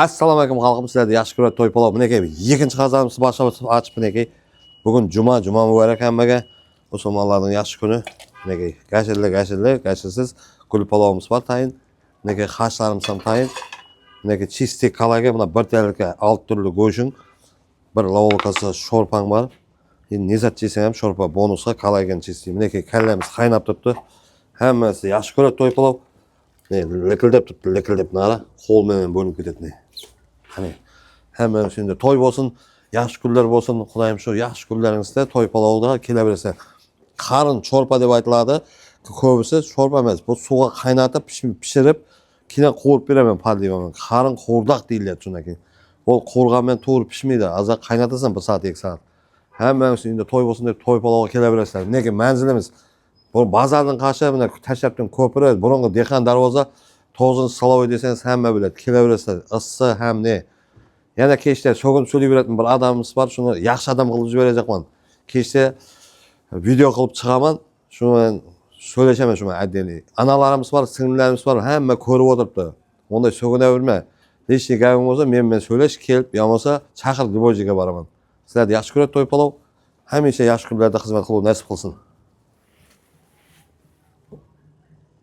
Assalomu alaykum xalqim, sizlarga yaxshi ko'rib to'y palov. Minekey, ikkinchi qazanimizni boshlab ochib minekey. Bugun juma muborak hammaga. Musulmonlarning yaxshi kuni. Minekey, gashirsiz gul palovimiz bor tayin. Minekey, xashlarimiz ham tayin. Minekey, chistik kalaga buna bir tayyorlikka 6 turli go'shin, bir lovolkasi sho'rpang bor. Endi nezat yesang ham sho'rpa bonusga kalagan chistik. Minekey, kallamiz qaynab turibdi. Hammasi yaxshi ko'rib to'y palov. Likildep nara qo'l bilan bo'lib ketadi. Hani hemen şimdi toy olsun, yaxshi kunlar olsun, Xudoyim shu yaxshi kunlaringizda toy palovda kelaversa. Qarın chorpa deb aytiladi. Ko'bisi chorpa emas, bu suvga qaynatib pishirib, keyin qo'rib beraman paldiman. Qarın qo'rdoq deyiladi shundan keyin. Bu qo'rg'andan to'g'ri pishmaydi. Azar qaynatasan 1 soat 2 soat. Hemen şimdi toy olsun deb toy palovga kelaverasizlar. Nega manzilimiz bu bozordan qarshi mana tashlabdan ko'piri, burungi dehqon darvoza 9-Salovoy desangiz hamma biladi. Kelaverasizlar. Issi ham ne. Yana kechda so'g'in so'layveradigan bir odamimiz bor, shuni yaxshi odam qilib jiberajaqman. Kechda video qilib chiqaman, shuni so'lashaman shuni addini. Analarimiz bor, singillarimiz bor, hamma ko'rib o'tiribdi. Unday so'g'inaverma. Hech gapim bo'lsa, men so'lash kelib, bo'lmasa chaqir debojiga boraman. Sizlarga yaxshi ko'rib to'y palov, hamisha yaxshi kunlarda xizmat qilib nasib qilsin.